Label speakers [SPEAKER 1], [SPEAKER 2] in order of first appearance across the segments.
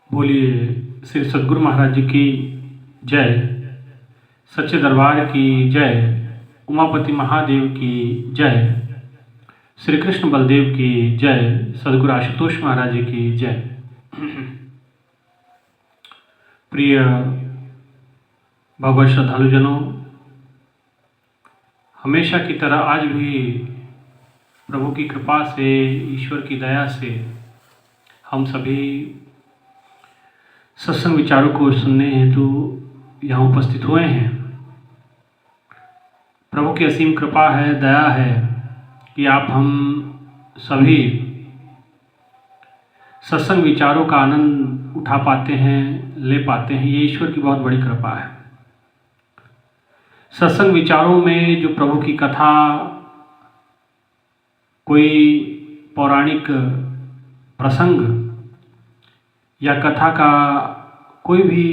[SPEAKER 1] बोलिए श्री सद्गुरु महाराज जी की जय, सच्चे दरबार की जय, उमापति महादेव की जय, श्री कृष्ण बलदेव की जय, सद्गुरु आशुतोष महाराज जी की जय। प्रिय भगवत श्रद्धालुजनों, हमेशा की तरह आज भी प्रभु की कृपा से, ईश्वर की दया से हम सभी सत्संग विचारों को सुनने हेतु यहाँ उपस्थित हुए हैं। प्रभु की असीम कृपा है, दया है कि आप हम सभी सत्संग विचारों का आनंद उठा पाते हैं, ले पाते हैं। ये ईश्वर की बहुत बड़ी कृपा है। सत्संग विचारों में जो प्रभु की कथा, कोई पौराणिक प्रसंग या कथा का कोई भी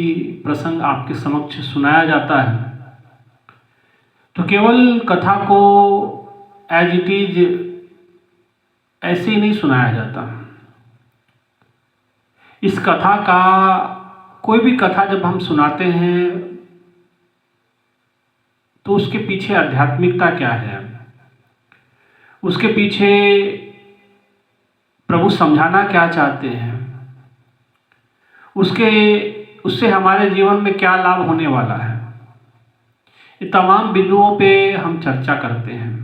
[SPEAKER 1] प्रसंग आपके समक्ष सुनाया जाता है तो केवल कथा को एज इट इज ऐसे ही नहीं सुनाया जाता। इस कथा का, कोई भी कथा जब हम सुनाते हैं तो उसके पीछे आध्यात्मिकता क्या है, उसके पीछे प्रभु समझाना क्या चाहते हैं, उससे हमारे जीवन में क्या लाभ होने वाला है, ये तमाम बिंदुओं पे हम चर्चा करते हैं।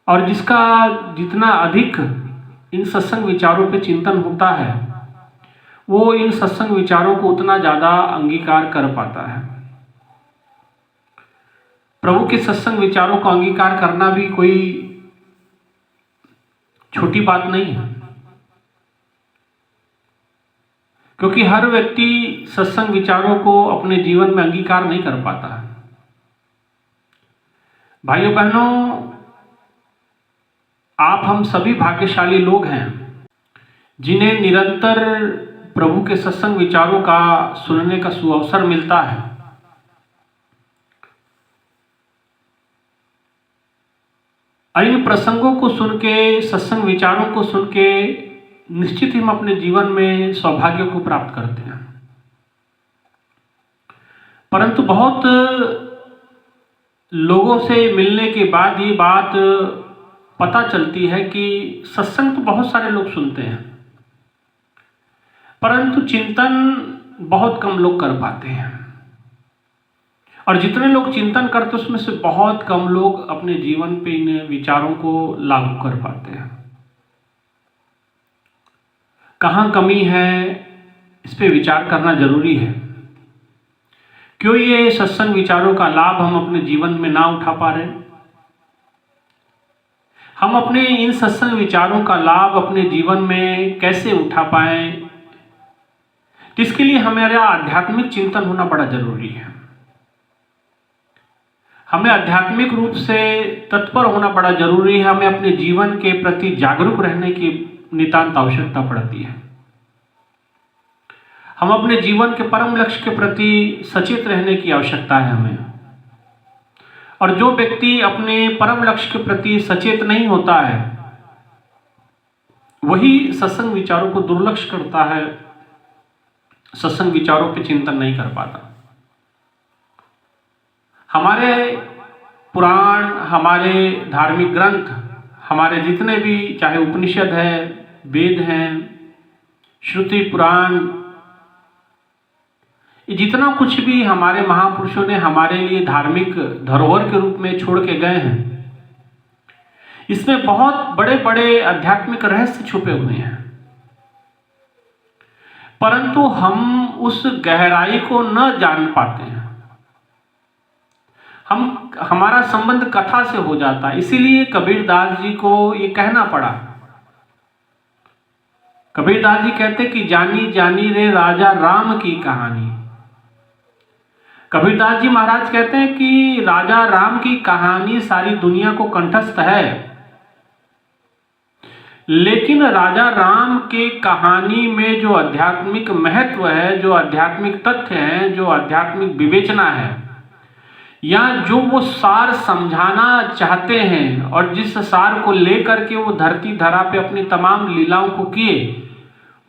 [SPEAKER 1] और जिसका जितना अधिक इन सत्संग विचारों पे चिंतन होता है वो इन सत्संग विचारों को उतना ज़्यादा अंगीकार कर पाता है। प्रभु के सत्संग विचारों को अंगीकार करना भी कोई छोटी बात नहीं है, क्योंकि हर व्यक्ति सत्संग विचारों को अपने जीवन में अंगीकार नहीं कर पाता है। भाइयों बहनों, आप हम सभी भाग्यशाली लोग हैं जिन्हें निरंतर प्रभु के सत्संग विचारों का सुनने का सुअवसर मिलता है। इन प्रसंगों को सुन के, सत्संग विचारों को सुन के निश्चित ही हम अपने जीवन में सौभाग्य को प्राप्त करते हैं। परंतु बहुत लोगों से मिलने के बाद ये बात पता चलती है कि सत्संग तो बहुत सारे लोग सुनते हैं, परंतु चिंतन बहुत कम लोग कर पाते हैं। और जितने लोग चिंतन करते हैं उसमें से बहुत कम लोग अपने जीवन पे इन विचारों को लागू कर पाते हैं। कहाँ कमी है, इस पे विचार करना जरूरी है। क्यों ये सत्संग विचारों का लाभ हम अपने जीवन में ना उठा पा रहे? हम अपने इन सत्संग विचारों का लाभ अपने जीवन में कैसे उठा पाएं? तो इसके लिए हमारा आध्यात्मिक चिंतन होना बड़ा जरूरी है। हमें आध्यात्मिक रूप से तत्पर होना बड़ा जरूरी है। हमें अपने जीवन के प्रति जागरूक रहने की नितांत आवश्यकता पड़ती है। हम अपने जीवन के परम लक्ष्य के प्रति सचेत रहने की आवश्यकता है हमें। और जो व्यक्ति अपने परम लक्ष्य के प्रति सचेत नहीं होता है वही सत्संग विचारों को दुर्लक्ष्य करता है, सत्संग विचारों पे चिंतन नहीं कर पाता। हमारे पुराण, हमारे धार्मिक ग्रंथ, हमारे जितने भी, चाहे उपनिषद है, वेद हैं, श्रुति पुराण, ये जितना कुछ भी हमारे महापुरुषों ने हमारे लिए धार्मिक धरोहर के रूप में छोड़ के गए हैं, इसमें बहुत बड़े बड़े आध्यात्मिक रहस्य छुपे हुए हैं। परंतु हम उस गहराई को न जान पाते हैं। हमारा संबंध कथा से हो जाता है। इसीलिए कबीरदास जी को ये कहना पड़ा। कबीरदास जी कहते कि जानी जानी रे राजा राम की कहानी। कबीरदास जी महाराज कहते हैं कि राजा राम की कहानी सारी दुनिया को कंठस्थ है, लेकिन राजा राम के कहानी में जो आध्यात्मिक महत्व है, जो आध्यात्मिक तथ्य है, जो आध्यात्मिक विवेचना है, या जो वो सार समझाना चाहते हैं और जिस सार को लेकर के वो धरती धरा पे अपनी तमाम लीलाओं को किए,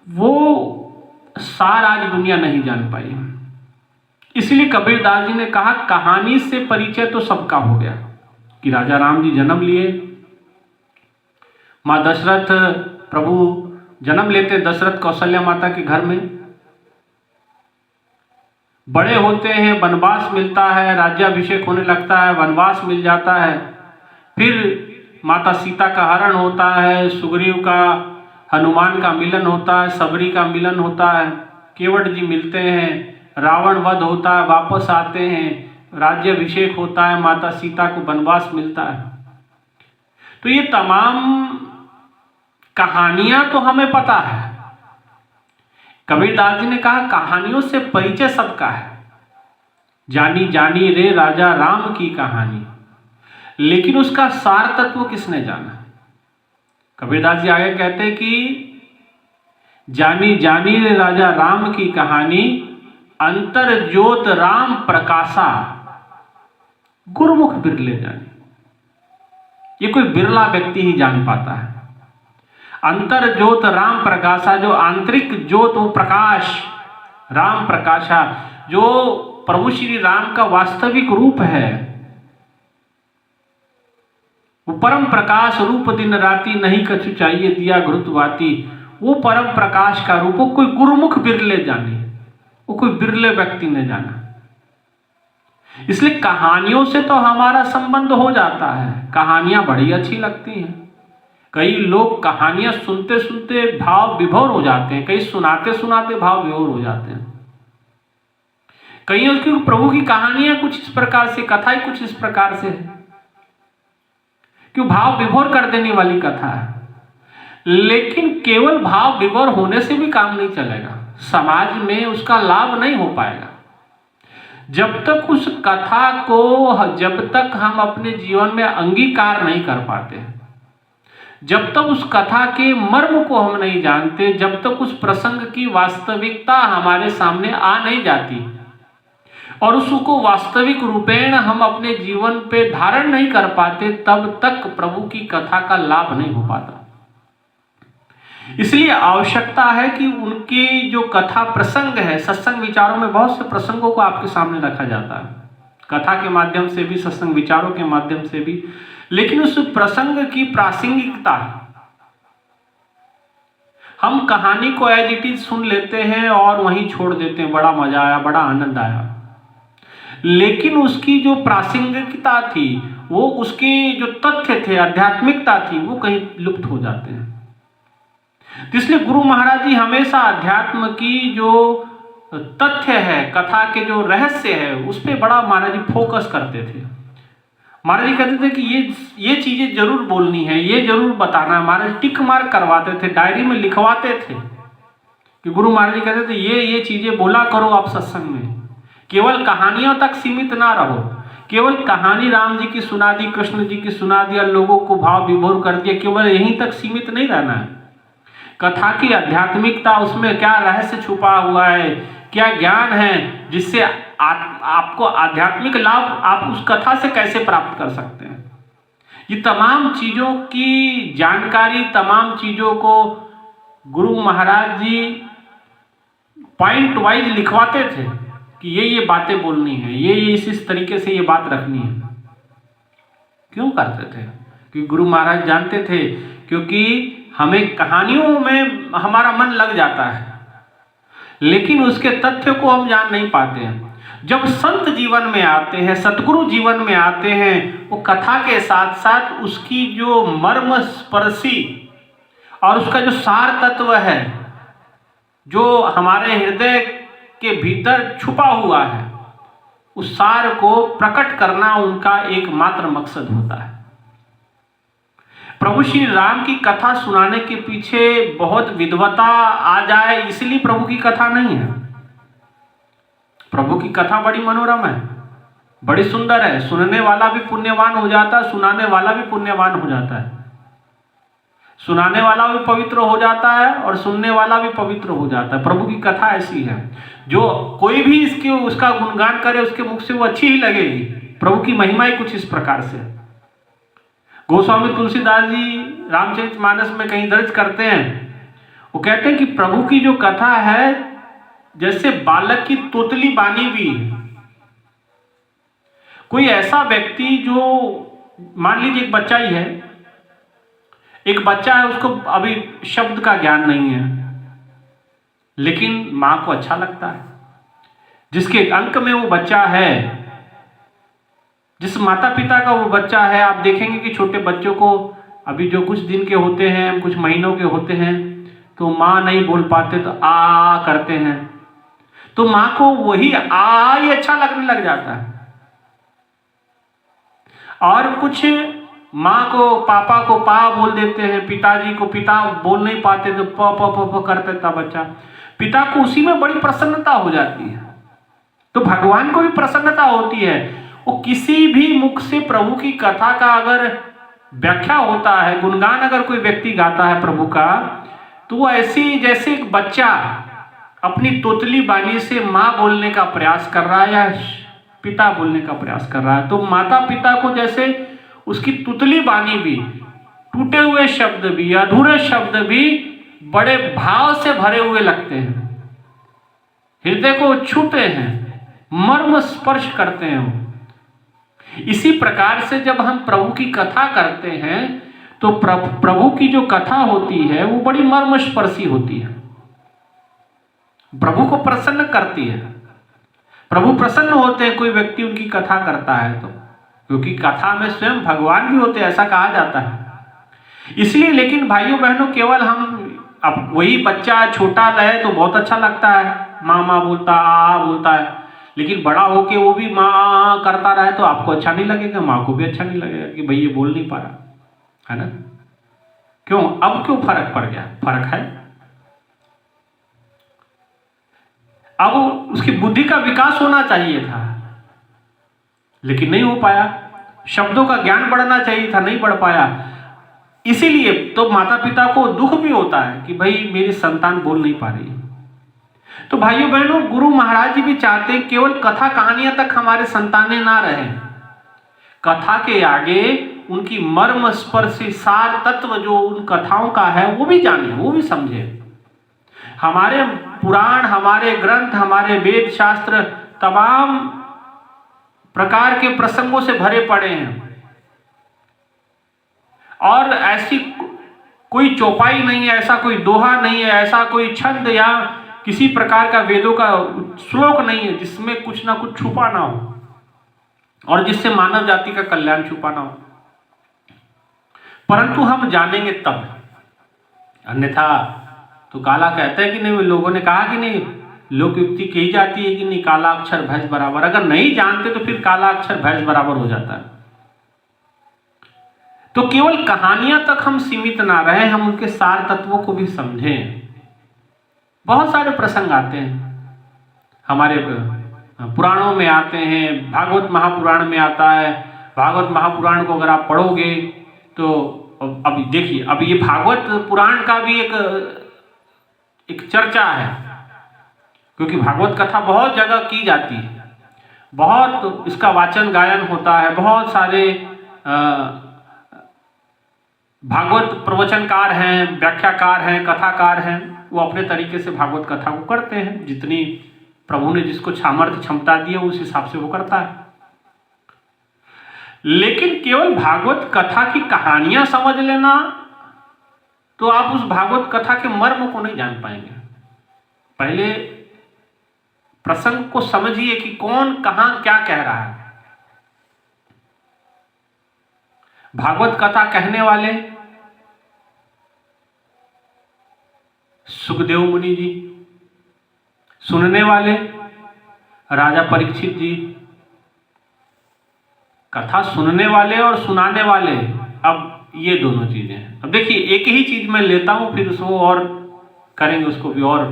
[SPEAKER 1] वो सार आज दुनिया नहीं जान पाई। इसलिए कबीरदास जी ने कहा कहानी से परिचय तो सबका हो गया कि राजा राम जी जन्म लिए, माँ दशरथ प्रभु जन्म लेते दशरथ कौशल्या माता के घर में, बड़े होते हैं, वनवास मिलता है, राज्याभिषेक होने लगता है, वनवास मिल जाता है, फिर माता सीता का हरण होता है, सुग्रीव का हनुमान का मिलन होता है, सबरी का मिलन होता है, केवट जी मिलते हैं, रावण वध होता है, वापस आते हैं, राज्याभिषेक होता है, माता सीता को वनवास मिलता है। तो ये तमाम कहानियां तो हमें पता है। कबीरदास जी ने कहा कहानियों से परिचय सबका है, जानी जानी रे राजा राम की कहानी, लेकिन उसका सार तत्व किसने जाना। कबीरदास जी आगे कहते हैं कि जानी जानी रे राजा राम की कहानी, अंतर ज्योत राम प्रकाशा, गुरुमुख बिरले जानी। ये कोई बिरला व्यक्ति ही जान पाता है। अंतर ज्योत राम प्रकाशा, जो आंतरिक ज्योत वो प्रकाश राम प्रकाशा, जो प्रभु श्री राम का वास्तविक रूप है, वो परम प्रकाश रूप दिन राती, नहीं कछु चाहिए दिया घृतवाती, वो परम प्रकाश का रूप, वो कोई गुरुमुख बिरले जाने, वो कोई बिरले व्यक्ति ने जाना। इसलिए कहानियों से तो हमारा संबंध हो जाता है, कहानियां बड़ी अच्छी लगती हैं। कई लोग कहानियां सुनते सुनते भाव विभोर हो जाते हैं, कई सुनाते सुनाते भाव विभोर हो जाते हैं। कई उसकी प्रभु की कहानियां कुछ इस प्रकार से, कथा ही कुछ इस प्रकार से है, क्यों भाव विभोर कर देने वाली कथा है। लेकिन केवल भाव विभोर होने से भी काम नहीं चलेगा, समाज में उसका लाभ नहीं हो पाएगा। जब तक उस कथा को, जब तक हम अपने जीवन में अंगीकार नहीं कर पाते, जब तक उस कथा के मर्म को हम नहीं जानते, जब तक उस प्रसंग की वास्तविकता हमारे सामने आ नहीं जाती और उसको वास्तविक रूपेण हम अपने जीवन पे धारण नहीं कर पाते, तब तक प्रभु की कथा का लाभ नहीं हो पाता। इसलिए आवश्यकता है कि उनकी जो कथा प्रसंग है, सत्संग विचारों में बहुत से प्रसंगों को आपके सामने रखा जाता है, कथा के माध्यम से भी, सत्संग विचारों के माध्यम से भी, लेकिन उस प्रसंग की प्रासंगिकता, हम कहानी को एज इट इज सुन लेते हैं और वहीं छोड़ देते हैं, बड़ा मजा आया, बड़ा आनंद आया, लेकिन उसकी जो प्रासंगिकता थी, वो उसके जो तथ्य थे, आध्यात्मिकता थी, वो कहीं लुप्त हो जाते हैं। इसलिए गुरु महाराज जी हमेशा अध्यात्म की जो तथ्य है, कथा के जो रहस्य है, उस पर बड़ा महाराज जी फोकस करते थे। महाराज जी कहते थे कि ये चीजें जरूर बोलनी है, ये जरूर बताना है। महाराज टिक मार्क करवाते थे, डायरी में लिखवाते थे कि गुरु महाराज जी कहते थे ये चीजें बोला करो आप सत्संग में, केवल कहानियों तक सीमित ना रहो। केवल कहानी राम जी की सुना दी, कृष्ण जी की सुना दिया, लोगों को भाव विभोर कर दिया, केवल यहीं तक सीमित नहीं रहना है। कथा की आध्यात्मिकता, उसमें क्या रहस्य छुपा हुआ है, क्या ज्ञान है, जिससे आपको आध्यात्मिक लाभ आप उस कथा से कैसे प्राप्त कर सकते हैं, ये तमाम चीजों की जानकारी, तमाम चीजों को गुरु महाराज जी पॉइंट वाइज लिखवाते थे कि ये बातें बोलनी है, ये इस तरीके से ये बात रखनी है। क्यों करते थे? क्योंकि गुरु महाराज जानते थे, क्योंकि हमें कहानियों में हमारा मन लग जाता है, लेकिन उसके तथ्य को हम जान नहीं पाते हैं। जब संत जीवन में आते हैं, सतगुरु जीवन में आते हैं, वो कथा के साथ साथ उसकी जो मर्म स्पर्शी और उसका जो सार तत्व है, जो हमारे हृदय के भीतर छुपा हुआ है, उस सार को प्रकट करना उनका एकमात्र मकसद होता है। प्रभु श्री राम की कथा सुनाने के पीछे बहुत विद्वता आ जाए इसलिए प्रभु की कथा नहीं है। प्रभु की कथा बड़ी मनोरम है, बड़ी सुंदर है, सुनने वाला भी पुण्यवान हो जाता है, सुनाने वाला भी पुण्यवान हो जाता है, सुनाने वाला भी पवित्र हो जाता है और सुनने वाला भी पवित्र हो जाता है। प्रभु की कथा ऐसी है, जो कोई भी उसका गुणगान करे, उसके मुख से वो अच्छी ही लगेगी। प्रभु की महिमा ही कुछ इस प्रकार से। गोस्वामी तुलसीदास जी रामचरितमानस में कहीं दर्ज करते हैं, वो कहते हैं कि प्रभु की जो कथा है जैसे बालक की तोतली बानी भी है। कोई ऐसा व्यक्ति जो, मान लीजिए एक बच्चा ही है, एक बच्चा है, उसको अभी शब्द का ज्ञान नहीं है, लेकिन मां को अच्छा लगता है। जिसके अंक में वो बच्चा है, जिस माता पिता का वो बच्चा है, आप देखेंगे कि छोटे बच्चों को अभी जो कुछ दिन के होते हैं, कुछ महीनों के होते हैं, तो माँ नहीं बोल पाते तो आ करते हैं, तो माँ को वही आ ही अच्छा लगने लग जाता है। और कुछ माँ को, पापा को पा बोल देते हैं, पिताजी को पिता बोल नहीं पाते तो प प प प कर देता बच्चा। पिता को उसी में बड़ी प्रसन्नता हो जाती है। तो भगवान को भी प्रसन्नता होती है। वो किसी भी मुख से प्रभु की कथा का अगर व्याख्या होता है, गुणगान अगर कोई व्यक्ति गाता है प्रभु का, तो वो ऐसी जैसे एक बच्चा अपनी तोतली बानी से माँ बोलने का प्रयास कर रहा है या पिता बोलने का प्रयास कर रहा है, तो माता पिता को जैसे उसकी तुतली बानी भी, टूटे हुए शब्द भी, अधूरे शब्द भी बड़े भाव से भरे हुए लगते हैं, हृदय को छूते हैं, मर्म स्पर्श करते हैं। इसी प्रकार से जब हम प्रभु की कथा करते हैं तो प्रभु की जो कथा होती है वो बड़ी मर्मस्पर्शी होती है, प्रभु को प्रसन्न करती है। प्रभु प्रसन्न होते हैं कोई व्यक्ति उनकी कथा करता है तो, क्योंकि कथा में स्वयं भगवान भी होते हैं, ऐसा कहा जाता है। इसलिए, लेकिन भाइयों बहनों, केवल हम अब वही बच्चा छोटा रहे तो बहुत अच्छा लगता है, माँ माँ बोलता, आ बोलता है, लेकिन बड़ा होके वो भी माँ करता रहे तो आपको अच्छा नहीं लगेगा, माँ को भी अच्छा नहीं लगेगा कि भाई ये बोल नहीं पा रहा है ना। क्यों? अब क्यों फर्क पड़ गया? फर्क है, अब उसकी बुद्धि का विकास होना चाहिए था, लेकिन नहीं हो पाया। शब्दों का ज्ञान बढ़ना चाहिए था, नहीं बढ़ पाया। इसीलिए तो माता पिता को दुख भी होता है कि भाई मेरी संतान बोल नहीं पा रही। तो भाइयों बहनों, गुरु महाराज जी भी चाहते हैं केवल कथा कहानियां तक हमारे संतानें ना रहे, कथा के आगे उनकी मर्म स्पर्शी सार तत्व जो उन कथाओं का है वो भी जाने, वो भी समझे। हमारे पुराण, हमारे ग्रंथ, हमारे वेद शास्त्र तमाम प्रकार के प्रसंगों से भरे पड़े हैं, और ऐसी कोई चौपाई नहीं है, ऐसा कोई दोहा नहीं है, ऐसा कोई छंद या किसी प्रकार का वेदों का श्लोक नहीं है जिसमें कुछ ना कुछ छुपा ना हो और जिससे मानव जाति का कल्याण छुपा ना हो। परंतु हम जानेंगे तब, अन्यथा तो काला कहते हैं कि नहीं, लोगों ने कहा कि नहीं, लोकयुक्ति कही जाती है कि नहीं, काला अक्षर भैंस बराबर। अगर नहीं जानते तो फिर काला अक्षर भैंस बराबर हो जाता है। तो केवल कहानियां तक हम सीमित ना रहे, हम उनके सार तत्वों को भी समझें। बहुत सारे प्रसंग आते हैं हमारे पुराणों में आते हैं, भागवत महापुराण में आता है। भागवत महापुराण को अगर आप पढ़ोगे तो अभी देखिए, अभी ये भागवत पुराण का भी एक चर्चा है, क्योंकि भागवत कथा बहुत जगह की जाती है, बहुत इसका वाचन गायन होता है, बहुत सारे भागवत प्रवचनकार हैं, व्याख्याकार हैं, कथाकार हैं, वो अपने तरीके से भागवत कथा को करते हैं। जितनी प्रभु ने जिसको सामर्थ्य क्षमता दी है उस हिसाब से वो करता है। लेकिन केवल भागवत कथा की कहानियां समझ लेना तो आप उस भागवत कथा के मर्म को नहीं जान पाएंगे। पहले प्रसंग को समझिए कि कौन कहां क्या कह रहा है। भागवत कथा कहने वाले सुखदेव मुनि जी, सुनने वाले राजा परीक्षित जी। कथा सुनने वाले और सुनाने वाले, अब ये दोनों चीजें हैं। अब देखिए, एक ही चीज मैं लेता हूं, फिर उसको और करेंगे, उसको भी और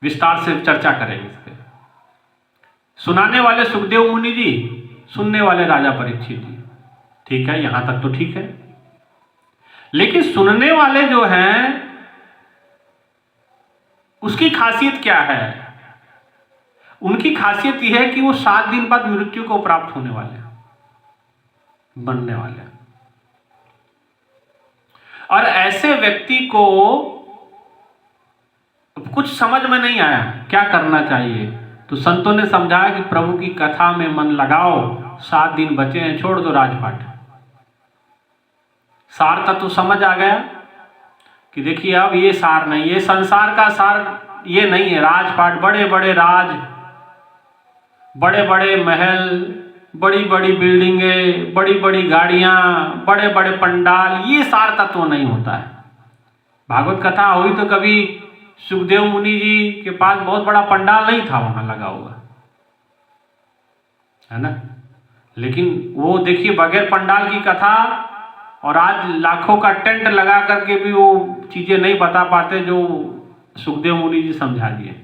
[SPEAKER 1] विस्तार से चर्चा करेंगे इस पर। सुनाने वाले सुखदेव मुनि जी, सुनने वाले राजा परीक्षित जी। ठीक है, यहां तक तो ठीक है। लेकिन सुनने वाले जो हैं उसकी खासियत क्या है? उनकी खासियत यह है कि वो 7 दिन बाद मृत्यु को प्राप्त होने वाले हैं, बनने वाले हैं। और ऐसे व्यक्ति को कुछ समझ में नहीं आया क्या करना चाहिए, तो संतों ने समझाया कि प्रभु की कथा में मन लगाओ, 7 दिन बचे हैं, छोड़ दो राजपाट। सार तत्व समझ आ गया कि देखिए अब ये सार नहीं, ये संसार का सार ये नहीं है। राजपाट, बड़े बड़े राज, बड़े बड़े महल, बड़ी बड़ी बिल्डिंगें, बड़ी बड़ी गाड़ियां, बड़े बड़े पंडाल, ये सार तत्व नहीं होता है। भागवत कथा हुई तो कभी सुखदेव मुनि जी के पास बहुत बड़ा पंडाल नहीं था वहां लगा हुआ, है ना। लेकिन वो देखिए बगैर पंडाल की कथा, और आज लाखों का टेंट लगा करके भी वो चीजें नहीं बता पाते जो सुखदेव मुनि जी समझा दिए।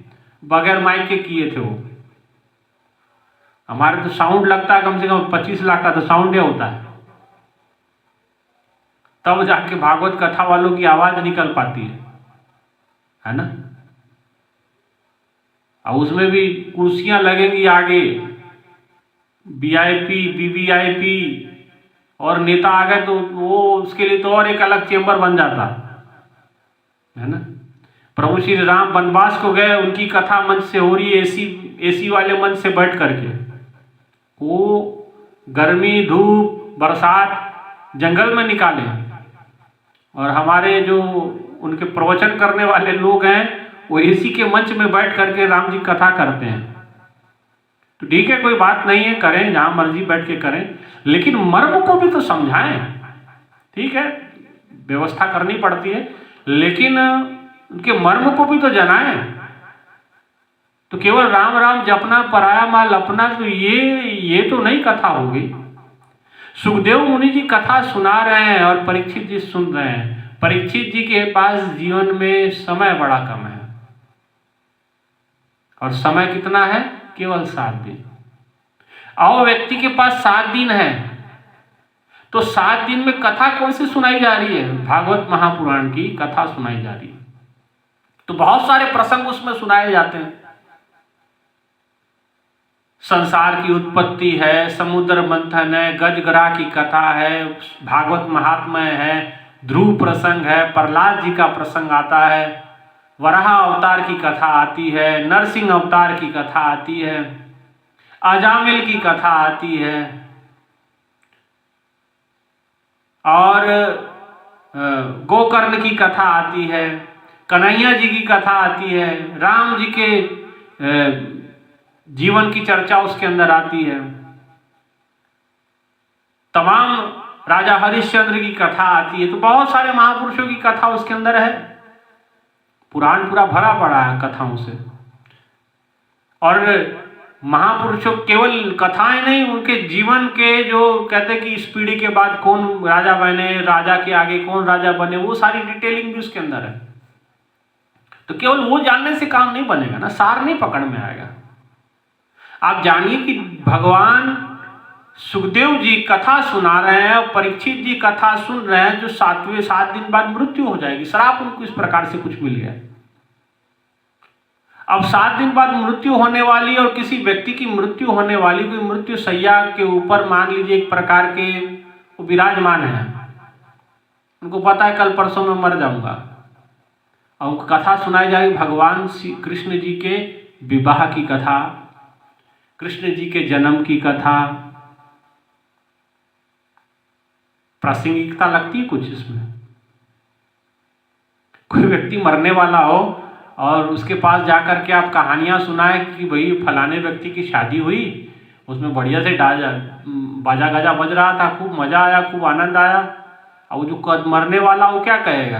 [SPEAKER 1] बगैर माइक के किए थे वो। हमारे तो साउंड लगता है कम से कम 25 लाख का तो साउंड ही होता है, तब जाके भागवत कथा वालों की आवाज निकल पाती है ना। और उसमें भी कुर्सियां लगेंगी आगे, वीआईपी, वीवीआईपी, और नेता आ गए तो वो उसके लिए तो और एक अलग चेंबर बन जाता है ना। प्रभु श्री राम वनवास को गए, उनकी कथा मंच से हो रही है, एसी वाले मंच से बैठ करके। वो गर्मी, धूप, बरसात जंगल में निकाले, और हमारे जो उनके प्रवचन करने वाले लोग हैं वो एसी के मंच में बैठ करके राम जी कथा करते हैं। तो ठीक है, कोई बात नहीं है, करें जहां मर्जी बैठ के करें, लेकिन मर्म को भी तो समझाएं। ठीक है, व्यवस्था करनी पड़ती है, लेकिन उनके मर्म को भी तो जनाएं। तो केवल राम राम जपना, पराया माल अपना, तो ये तो नहीं कथा होगी। सुखदेव मुनि जी कथा सुना रहे हैं और परीक्षित जी सुन रहे हैं। परीक्षित जी के पास जीवन में समय बड़ा कम है, और समय कितना है? केवल 7 दिन। और व्यक्ति के पास 7 दिन है, तो 7 दिन में कथा कौन सी सुनाई जा रही है? भागवत महापुराण की कथा सुनाई जा रही है। तो बहुत सारे प्रसंग उसमें सुनाए जाते हैं। संसार की उत्पत्ति है, समुद्र मंथन है, गजगरा की कथा है, भागवत महात्म्य है, ध्रुव प्रसंग है, प्रहलाद जी का प्रसंग आता है, वराह अवतार की कथा आती है, नरसिंह अवतार की कथा आती है, अजामिल की कथा आती है, और गोकर्ण की कथा आती है, कन्हैया जी की कथा आती है, राम जी के जीवन की चर्चा उसके अंदर आती है, तमाम राजा हरिश्चंद्र की कथा आती है। तो बहुत सारे महापुरुषों की कथा उसके अंदर है। पुराण पूरा भरा पड़ा है कथाओं से। और महापुरुषों केवल कथाएं नहीं, उनके जीवन के जो कहते हैं कि इस पीढ़ी के बाद कौन राजा बने, राजा के आगे कौन राजा बने, वो सारी डिटेलिंग भी उसके अंदर है। तो केवल वो जानने से काम नहीं बनेगा ना, सार नहीं पकड़ में आएगा। आप जानिए कि भगवान सुखदेव जी कथा सुना रहे हैं, और परीक्षित जी कथा सुन रहे हैं, जो 7 दिन बाद मृत्यु हो जाएगी। श्राप उनको इस प्रकार से कुछ मिल गया। अब 7 दिन बाद मृत्यु होने वाली, और किसी व्यक्ति की मृत्यु होने वाली, कोई मृत्यु सैया के ऊपर मान लीजिए एक प्रकार के वो विराजमान है, उनको पता है कल परसों में मर जाऊंगा, और उनको कथा सुनाई जाएगी भगवान श्री कृष्ण जी के विवाह की कथा, कृष्ण जी के जन्म की कथा। प्रासंगिकता लगती है कुछ इसमें। कोई व्यक्ति मरने वाला हो और उसके पास जाकर के आप कहानियां सुनाए कि भाई फलाने व्यक्ति की शादी हुई, उसमें बढ़िया से बाजा गाजा बज रहा था, खूब मजा आया, खूब आनंद आया, और जो मरने वाला वो क्या कहेगा?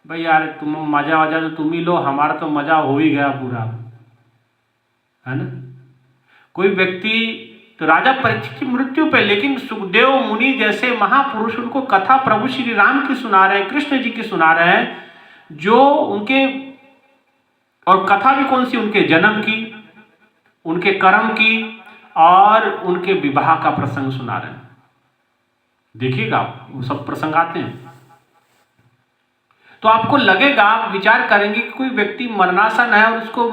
[SPEAKER 1] भाई यार तुम मजा वजा तो तुम ही लो, हमारा तो मजा हो ही गया पूरा, है ना। कोई व्यक्ति तो राजा परीक्षित की मृत्यु पे, लेकिन सुखदेव मुनि जैसे महापुरुष उनको कथा प्रभु श्री राम की सुना रहे हैं, कृष्ण जी की सुना रहे हैं, जो उनके, और कथा भी कौन सी? उनके जन्म की, उनके कर्म की, और उनके विवाह का प्रसंग सुना रहे हैं। देखिएगा वो सब प्रसंग आते हैं, तो आपको लगेगा, आप विचार करेंगे कि कोई व्यक्ति मरणासन है और उसको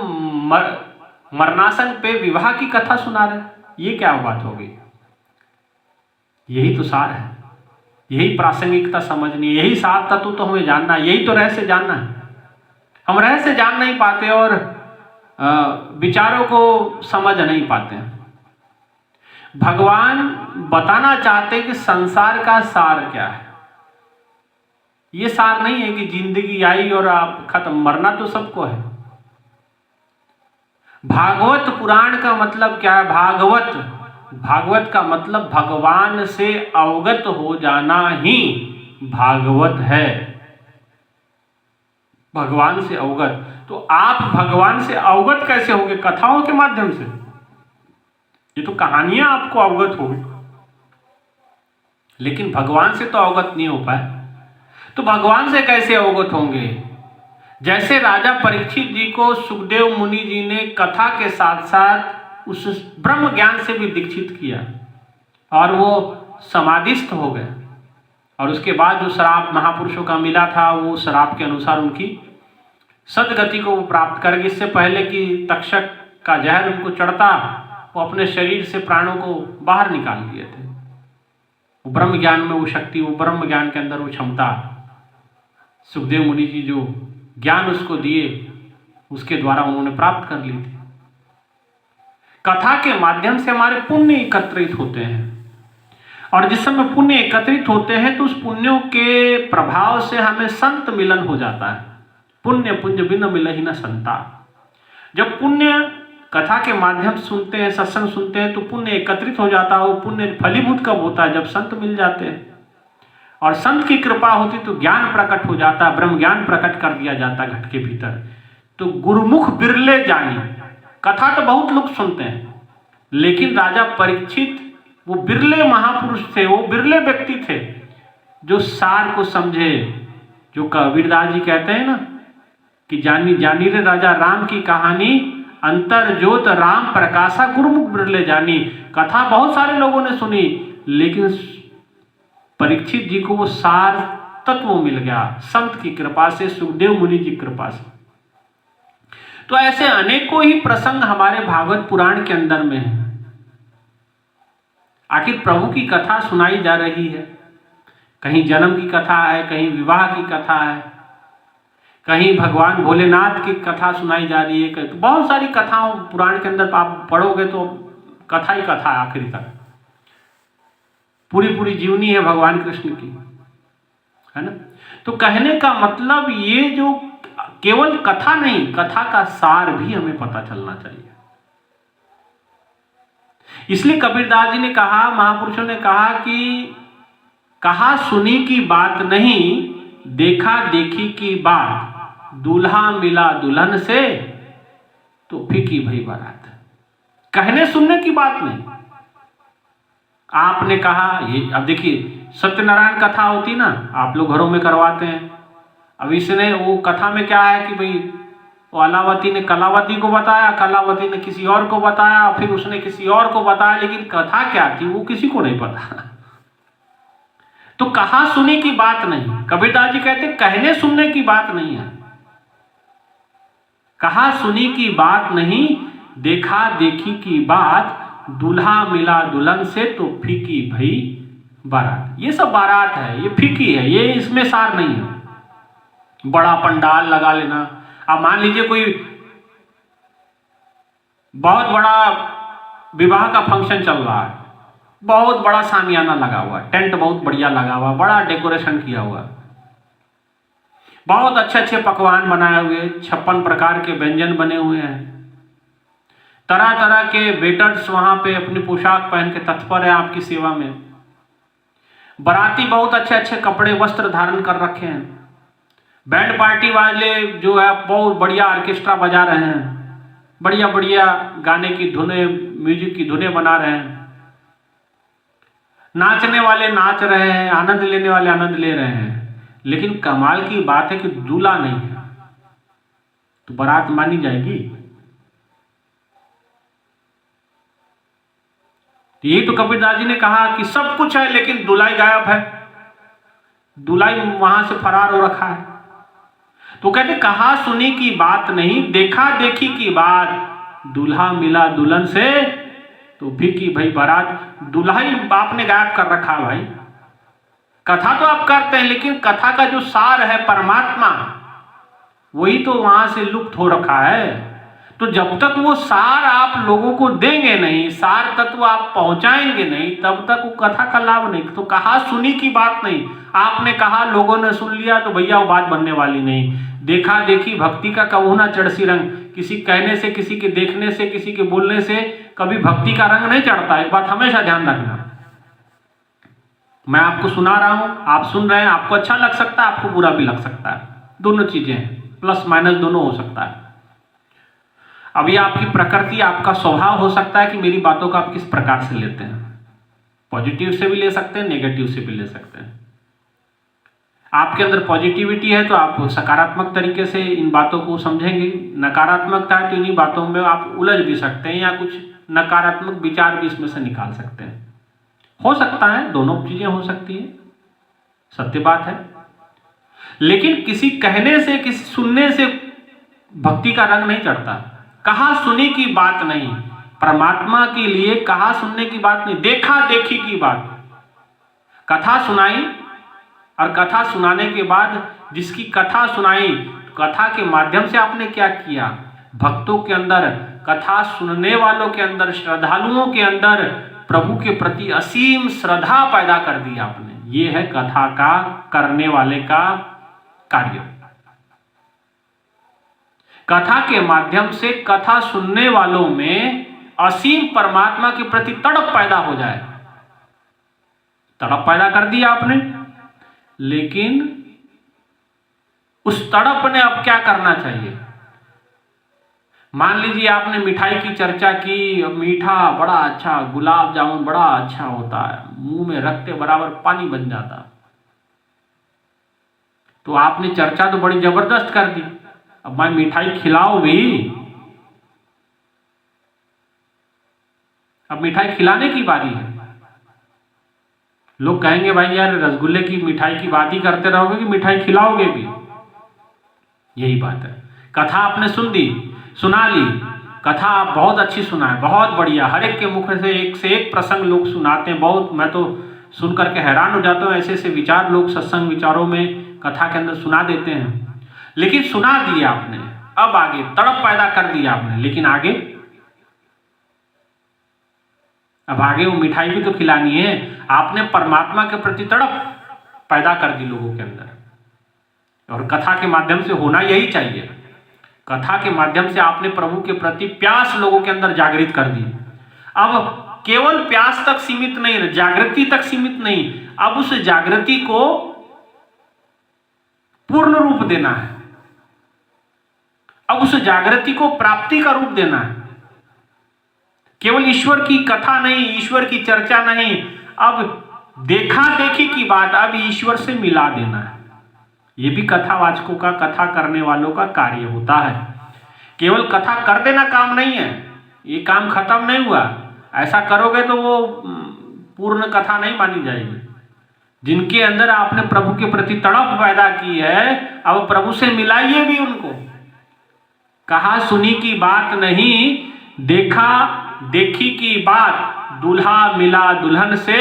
[SPEAKER 1] मरणासन पे विवाह की कथा सुना रहे हैं, ये क्या बात हो गई? यही तो सार है। यही प्रासंगिकता समझनी है, यही सात तत्व तो हमें जानना है, यही तो रहस्य जानना है। हम रहस्य जान नहीं पाते और विचारों को समझ नहीं पाते हैं। भगवान बताना चाहते हैं कि संसार का सार क्या है। ये सार नहीं है कि जिंदगी आई और आप खत्म, मरना तो सबको है। भागवत पुराण का मतलब क्या है? भागवत का मतलब भगवान से अवगत हो जाना ही भागवत है। भगवान से अवगत, तो आप भगवान से अवगत कैसे होंगे? कथाओं के माध्यम से। ये तो कहानियां आपको अवगत होगी, लेकिन भगवान से तो अवगत नहीं हो पाए। तो भगवान से कैसे अवगत होंगे? जैसे राजा परीक्षित जी को सुखदेव मुनि जी ने कथा के साथ साथ उस ब्रह्म ज्ञान से भी दीक्षित किया और वो समाधिस्थ हो गए, और उसके बाद जो श्राप महापुरुषों का मिला था वो श्राप के अनुसार उनकी सदगति को वो प्राप्त कर गए। इससे पहले कि तक्षक का जहर उनको चढ़ता, वो अपने शरीर से प्राणों को बाहर निकाल दिए थे। वो ब्रह्म ज्ञान में वो शक्ति, वो ब्रह्म ज्ञान के अंदर वो क्षमता, सुखदेव मुनि जी जो ज्ञान उसको दिए उसके द्वारा उन्होंने प्राप्त कर ली थी। कथा के माध्यम से हमारे पुण्य एकत्रित होते हैं, और जिस समय पुण्य एकत्रित होते हैं तो उस पुण्यों के प्रभाव से हमें संत मिलन हो जाता है। पुण्य पुंज बिन मिलहि न संता। जब पुण्य कथा के माध्यम से सुनते हैं, सत्संग सुनते हैं, तो पुण्य एकत्रित हो जाता है। वो पुण्य फलीभूत कब होता है? जब संत मिल जाते हैं, और संत की कृपा होती तो ज्ञान प्रकट हो जाता, ब्रह्म ज्ञान प्रकट कर दिया जाता घट के भीतर। तो गुरुमुख बिरले जानी, कथा तो बहुत लोग सुनते हैं, लेकिन राजा परीक्षित वो बिरले महापुरुष थे, वो बिरले व्यक्ति थे जो सार को समझे। जो कबीरदास जी कहते हैं ना कि जानी जानी रे राजा राम की कहानी, अंतर ज्योत राम प्रकाशा गुरुमुख बिरले जानी। कथा बहुत सारे लोगों ने सुनी, लेकिन परीक्षित जी को वो सार तत्व मिल गया संत की कृपा से, सुखदेव मुनि जी की कृपा से। तो ऐसे अनेकों ही प्रसंग हमारे भागवत पुराण के अंदर में है। आखिर प्रभु की कथा सुनाई जा रही है, कहीं जन्म की कथा है, कहीं विवाह की कथा है, कहीं भगवान भोलेनाथ की कथा सुनाई जा रही है। बहुत सारी कथाओं पुराण के अंदर आप पढ़ोगे तो कथा ही कथा है आखिरी तक। पूरी जीवनी है भगवान कृष्ण की, है ना। तो कहने का मतलब ये जो केवल कथा नहीं, कथा का सार भी हमें पता चलना चाहिए। इसलिए कबीरदास जी ने कहा, महापुरुषों ने कहा कि कहा सुनी की बात नहीं, देखा देखी की बात, दूल्हा मिला दुल्हन से तो फीकी भई बारात। कहने सुनने की बात नहीं। आपने कहा ये, अब देखिए सत्यनारायण कथा होती ना, आप लोग घरों में करवाते हैं। अब इसने वो कथा में क्या है कि भाई वो अलावती ने कलावती को बताया, कलावती ने किसी और को बताया, फिर उसने किसी और को बताया, लेकिन कथा क्या थी वो किसी को नहीं पता। तो कहा सुनी की बात नहीं। कबीरदास जी कहते कहने सुनने की बात नहीं है, कहा सुनी की बात नहीं, देखा देखी की बात, दूल्हा मिला दुल्हन से तो फीकी भई बारात। ये सब बारात है, ये फीकी है, ये इसमें सार नहीं है। बड़ा पंडाल लगा लेना, अब मान लीजिए कोई बहुत बड़ा विवाह का फंक्शन चल रहा है, बहुत बड़ा सामियाना लगा हुआ है, टेंट बहुत बढ़िया लगा हुआ, बड़ा डेकोरेशन किया हुआ, बहुत अच्छे अच्छे पकवान बनाए हुए, 56 प्रकार के व्यंजन बने हुए हैं, तरह तरह के वेटर्स वहां पे अपनी पोशाक पहन के तत्पर है आपकी सेवा में। बाराती बहुत अच्छे अच्छे कपड़े वस्त्र धारण कर रखे हैं, बैंड पार्टी वाले जो है बहुत बढ़िया ऑर्केस्ट्रा बजा रहे हैं, बढ़िया बढ़िया गाने की धुनें, म्यूजिक की धुनें बना रहे हैं, नाचने वाले नाच रहे हैं, आनंद लेने वाले आनंद ले रहे हैं। लेकिन कमाल की बात है कि दूल्हा नहीं है, तो बारात मानी जाएगी? यही तो कबीरदास जी ने कहा कि सब कुछ है लेकिन दुल्हाई गायब है, दुल्हाई वहां से फरार हो रखा है। तो कहते कहा सुनी की बात नहीं, देखा देखी की बात, दूल्हा मिला दुल्हन से तो फीकी भई बारात। दुल्हाई बाप ने गायब कर रखा भाई, कथा तो आप करते हैं, लेकिन कथा का जो सार है परमात्मा, वही तो वहां से लुप्त हो रखा है। तो जब तक वो सार आप लोगों को देंगे नहीं, सार तत्व आप पहुंचाएंगे नहीं, तब तक वो कथा का लाभ नहीं। तो कहा सुनी की बात नहीं, आपने कहा लोगों ने सुन लिया तो भैया वो बात बनने वाली नहीं। देखा देखी भक्ति का कबू ना चढ़सी रंग, किसी कहने से, किसी के देखने से, किसी के बोलने से कभी भक्ति का रंग नहीं चढ़ता। एक बात हमेशा ध्यान रखना। मैं आपको सुना रहा हूं, आप सुन रहे हैं, आपको अच्छा लग सकता है, आपको बुरा भी लग सकता है, दोनों चीजें हैं, प्लस माइनस दोनों हो सकता है। अभी आपकी प्रकृति, आपका स्वभाव हो सकता है कि मेरी बातों को आप किस प्रकार से लेते हैं। पॉजिटिव से भी ले सकते हैं, नेगेटिव से भी ले सकते हैं। आपके अंदर पॉजिटिविटी है तो आप सकारात्मक तरीके से इन बातों को समझेंगे, नकारात्मकता है तो इन्हीं बातों में आप उलझ भी सकते हैं या कुछ नकारात्मक विचार भी इसमें से निकाल सकते हैं। हो सकता है, दोनों चीजें हो सकती है, सत्य बात है। लेकिन किसी कहने से, किसी सुनने से भक्ति का रंग नहीं चढ़ता। कहा सुनी की बात नहीं, परमात्मा के लिए कहा सुनने की बात नहीं, देखा देखी की बात। कथा सुनाई और कथा सुनाने के बाद जिसकी कथा सुनाई, कथा के माध्यम से आपने क्या किया, भक्तों के अंदर, कथा सुनने वालों के अंदर, श्रद्धालुओं के अंदर प्रभु के प्रति असीम श्रद्धा पैदा कर दी आपने। ये है कथा का करने वाले का कार्य। कथा के माध्यम से कथा सुनने वालों में असीम परमात्मा के प्रति तड़प पैदा हो जाए। तड़प पैदा कर दिया आपने, लेकिन उस तड़प ने अब क्या करना चाहिए। मान लीजिए आपने मिठाई की चर्चा की, मीठा बड़ा अच्छा, गुलाब जामुन बड़ा अच्छा होता है, मुंह में रखते बराबर पानी बन जाता। तो आपने चर्चा तो बड़ी जबरदस्त कर दी, अब मैं मिठाई खिलाओ भी। अब मिठाई खिलाने की बारी है। लोग कहेंगे भाई यार रसगुल्ले की मिठाई की बात ही करते रहोगे कि मिठाई खिलाओगे भी। यही बात है। कथा आपने सुन ली, सुना ली, कथा आप बहुत अच्छी सुनाए, बहुत बढ़िया, हर एक के मुख से एक प्रसंग लोग सुनाते हैं। बहुत, मैं तो सुन करके हैरान हो जाता हूँ, ऐसे ऐसे विचार लोग सत्संग विचारों में कथा के अंदर सुना देते हैं। लेकिन सुना दिया आपने, अब आगे तड़प पैदा कर दिया आपने, लेकिन आगे, अब आगे वो मिठाई भी तो खिलानी है। आपने परमात्मा के प्रति तड़प पैदा कर दी लोगों के अंदर, और कथा के माध्यम से होना यही चाहिए। कथा के माध्यम से आपने प्रभु के प्रति प्यास लोगों के अंदर जागृत कर दी। अब केवल प्यास तक सीमित नहीं, जागृति तक सीमित नहीं, अब उस जागृति को पूर्ण रूप देना है। अब उस जागृति को प्राप्ति का रूप देना है। केवल ईश्वर की कथा नहीं, ईश्वर की चर्चा नहीं, अब देखा देखी की बात, अब ईश्वर से मिला देना है। ये भी कथावाचकों का, कथा करने वालों का कार्य होता है। केवल कथा कर देना काम नहीं है, ये काम खत्म नहीं हुआ। ऐसा करोगे तो वो पूर्ण कथा नहीं मानी जाएगी। जिनके अंदर आपने प्रभु के प्रति तड़प पैदा की है, अब प्रभु से मिलाइए भी उनको। कहा सुनी की बात नहीं, देखा देखी की बात, दूल्हा मिला दुल्हन से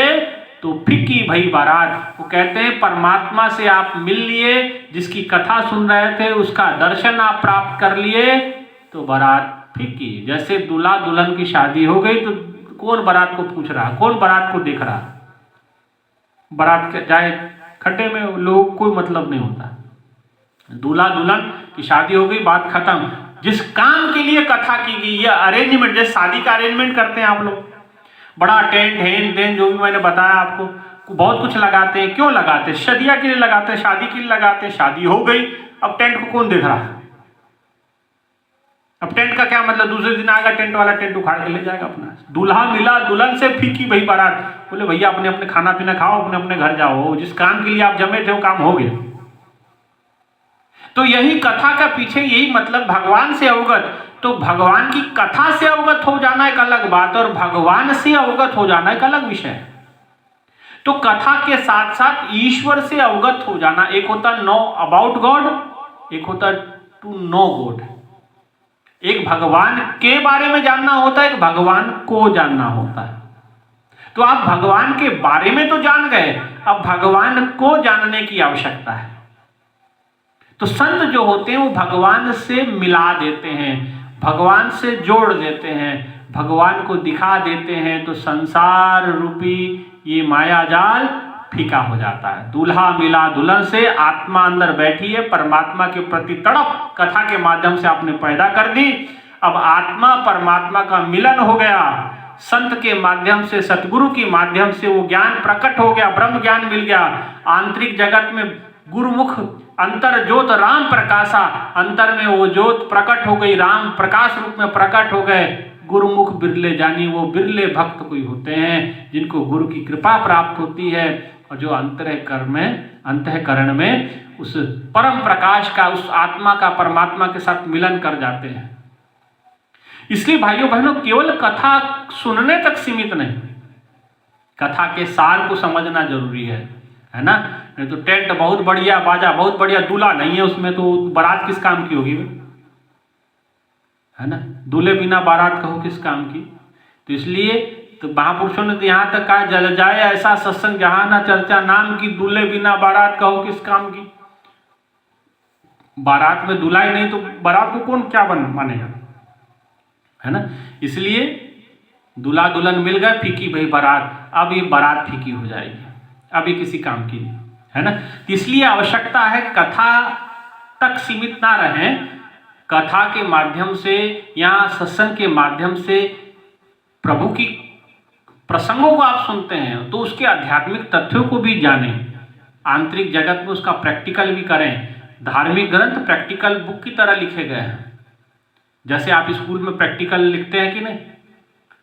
[SPEAKER 1] तो फीकी भई बारात। वो कहते हैं परमात्मा से आप मिल लिए, जिसकी कथा सुन रहे थे उसका दर्शन आप प्राप्त कर लिए, तो बारात फीकी। जैसे दूल्हा दुल्हन की शादी हो गई तो कौन बारात को पूछ रहा, कौन बारात को देख रहा। बारात जाए खड्डे में, लोगों को कोई मतलब नहीं होता। दूल्हा दुल्हन की शादी हो गई, बात खत्म। जिस काम के लिए कथा की गई, यह अरेंजमेंट, जैसे शादी का अरेंजमेंट करते हैं आप लोग, बड़ा टेंट हेन देन जो भी मैंने बताया आपको, बहुत कुछ लगाते हैं। क्यों लगाते हैं? शादिया के लिए लगाते हैं, शादी के लिए लगाते हैं। शादी हो गई, अब टेंट को कौन देख रहा है? अब टेंट का क्या मतलब, दूसरे दिन आएगा टेंट वाला, टेंट उखाड़ के ले जाएगा अपना। दूल्हा मिला दुल्हन से फीकी भई बारात। बोले भैया अपने अपने खाना पीना खाओ, अपने अपने घर जाओ, जिस काम के लिए आप जमे थे वो काम हो गया। तो यही कथा का पीछे यही मतलब, भगवान से अवगत। तो भगवान की कथा से अवगत हो जाना एक अलग बात, और भगवान से अवगत हो जाना एक अलग विषय है। तो कथा के साथ साथ ईश्वर से अवगत हो जाना, एक होता नो अबाउट गॉड, एक होता टू नो गॉड। एक भगवान के बारे में जानना होता है, एक भगवान को जानना होता है। तो आप भगवान के बारे में तो जान गए, अब भगवान को जानने की आवश्यकता है। तो संत जो होते हैं वो भगवान से मिला देते हैं, भगवान से जोड़ देते हैं, भगवान को दिखा देते हैं, तो संसार रूपी ये माया जाल फीका हो जाता है। दूल्हा मिला दुल्हन से, आत्मा अंदर बैठी है, परमात्मा के प्रति तड़प कथा के माध्यम से आपने पैदा कर दी। अब आत्मा परमात्मा का मिलन हो गया, संत के माध्यम से, सतगुरु के माध्यम से वो ज्ञान प्रकट हो गया, ब्रह्म ज्ञान मिल गया। आंतरिक जगत में गुरुमुख अंतर ज्योत राम प्रकाशा, अंतर में वो ज्योत प्रकट हो गई, राम प्रकाश रूप में प्रकट हो गए। गुरुमुख बिरले जानी, वो बिरले भक्त कोई होते हैं जिनको गुरु की कृपा प्राप्त होती है और जो अंतःकरण में उस परम प्रकाश का, उस आत्मा का परमात्मा के साथ मिलन कर जाते हैं। इसलिए भाइयों बहनों, केवल कथा सुनने तक सीमित नहीं, कथा के सार को समझना जरूरी है ना। नहीं तो टेंट बहुत बढ़िया, बाजा बहुत बढ़िया, दूल्हा नहीं है उसमें, तो बारात किस काम की होगी, है ना। दूल्हे बिना बारात कहो किस काम की। तो इसलिए तो महापुरुषों ने तो यहाँ तक कहा, जल जाए ऐसा सत्संग जहां ना चर्चा नाम की, दूल्हे बिना बारात कहो किस काम की। बारात में दूल्हा ही नहीं तो बारात को कौन क्या मानेगा, है ना। इसलिए दूल्हा दुल्हन मिल गए, फीकी भाई बारात, अब ये बारात फीकी हो जाएगी, अब ये किसी काम की नहीं, है ना। तो इसलिए आवश्यकता है कथा तक सीमित ना रहें, कथा के माध्यम से या सत्संग के माध्यम से प्रभु की प्रसंगों को आप सुनते हैं तो उसके आध्यात्मिक तथ्यों को भी जानें, आंतरिक जगत में उसका प्रैक्टिकल भी करें। धार्मिक ग्रंथ प्रैक्टिकल बुक की तरह लिखे गए हैं, जैसे आप स्कूल में प्रैक्टिकल लिखते हैं कि नहीं,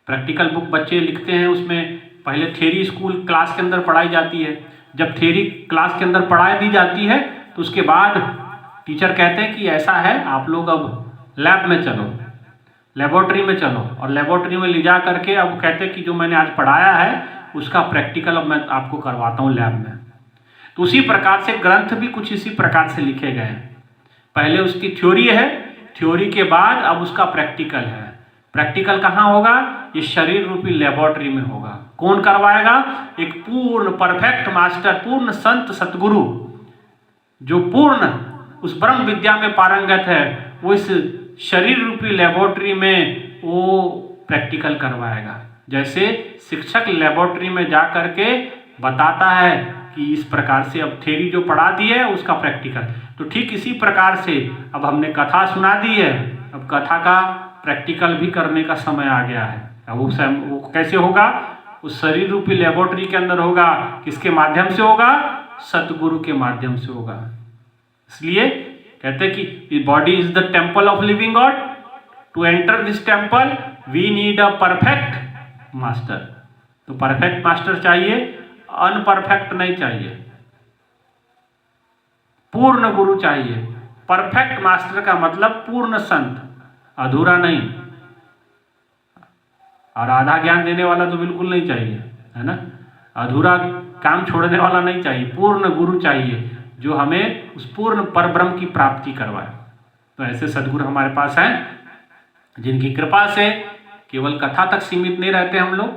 [SPEAKER 1] प्रैक्टिकल बुक बच्चे लिखते हैं, उसमें पहले थ्योरी स्कूल क्लास के अंदर पढ़ाई जाती है। जब थ्योरी क्लास के अंदर पढ़ाई दी जाती है तो उसके बाद टीचर कहते हैं कि ऐसा है, आप लोग अब लैब में चलो, लेबोरेटरी में चलो, और लेबोरेटरी में ले जा करके अब कहते हैं कि जो मैंने आज पढ़ाया है उसका प्रैक्टिकल अब मैं आपको करवाता हूँ लैब में। तो उसी प्रकार से ग्रंथ भी कुछ इसी प्रकार से लिखे गए हैं, पहले उसकी थ्योरी है, थ्योरी के बाद अब उसका प्रैक्टिकल है। प्रैक्टिकल कहाँ होगा, ये शरीर रूपी लेबोरेटरी में होगा। कौन करवाएगा, एक पूर्ण परफेक्ट मास्टर, पूर्ण संत सतगुरु, जो पूर्ण उस ब्रह्म विद्या में पारंगत है, वो इस शरीर रूपी लेबोरेटरी में वो प्रैक्टिकल करवाएगा। जैसे शिक्षक लेबोरेटरी में जा करके बताता है कि इस प्रकार से अब थ्योरी जो पढ़ा दी है उसका प्रैक्टिकल, तो ठीक इसी प्रकार से अब हमने कथा सुना दी है, अब कथा का प्रैक्टिकल भी करने का समय आ गया है। अब वो कैसे होगा, उस शरीर रूपी लेबोरेटरी के अंदर होगा। किसके माध्यम से होगा, सतगुरु के माध्यम से होगा। इसलिए कहते हैं कि body is the temple of living God, to enter this temple we need a perfect master. तो परफेक्ट मास्टर चाहिए, अनपरफेक्ट नहीं चाहिए, पूर्ण गुरु चाहिए। परफेक्ट मास्टर का मतलब पूर्ण संत, अधूरा नहीं, और आधा ज्ञान देने वाला तो बिल्कुल नहीं चाहिए, है ना। अधूरा काम छोड़ने वाला नहीं चाहिए, पूर्ण गुरु चाहिए जो हमें उस पूर्ण परब्रह्म की प्राप्ति करवाए। तो ऐसे सद्गुरु हमारे पास हैं, जिनकी कृपा से केवल कथा तक सीमित नहीं रहते हम लोग।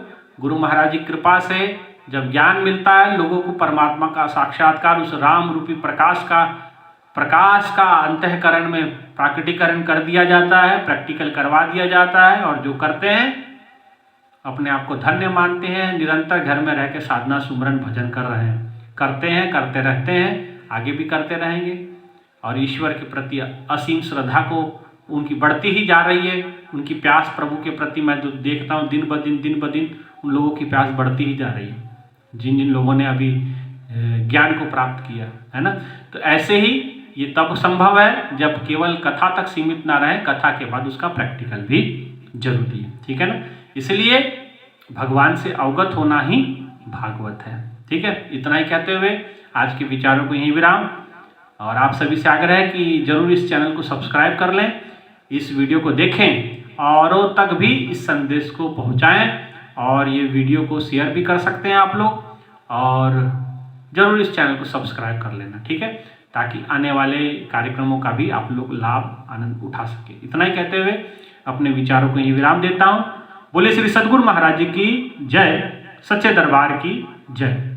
[SPEAKER 1] गुरु महाराज की कृपा से जब ज्ञान मिलता है, लोगों को परमात्मा का साक्षात्कार, उस राम रूपी प्रकाश का अंतःकरण में प्राकृतिकरण कर दिया जाता है, प्रैक्टिकल करवा दिया जाता है, और जो करते हैं अपने आप को धन्य मानते हैं, निरंतर घर में रह के साधना सुमरन भजन कर रहे हैं, करते हैं, करते रहते हैं, आगे भी करते रहेंगे, और ईश्वर के प्रति असीम श्रद्धा को उनकी बढ़ती ही जा रही है। उनकी प्यास प्रभु के प्रति मैं जो देखता हूँ दिन ब दिन उन लोगों की प्यास बढ़ती ही जा रही है, जिन जिन लोगों ने अभी ज्ञान को प्राप्त किया, है ना। तो ऐसे ही ये तब संभव है जब केवल कथा तक सीमित ना रहे, कथा के बाद उसका प्रैक्टिकल भी जरूरी है, ठीक है ना। इसलिए भगवान से अवगत होना ही भागवत है, ठीक है। इतना ही कहते हुए आज के विचारों को यहीं विराम, और आप सभी से आग्रह है कि जरूर इस चैनल को सब्सक्राइब कर लें, इस वीडियो को देखें, औरों तक भी इस संदेश को पहुंचाएं, और ये वीडियो को शेयर भी कर सकते हैं आप लोग, और जरूर इस चैनल को सब्सक्राइब कर लेना, ठीक है, ताकि आने वाले कार्यक्रमों का भी आप लोग लाभ आनंद उठा सके। इतना ही कहते हुए अपने विचारों को यहीं विराम देता हूँ। बोले श्री सद्गुरु महाराज जी की जय। सच्चे दरबार की जय।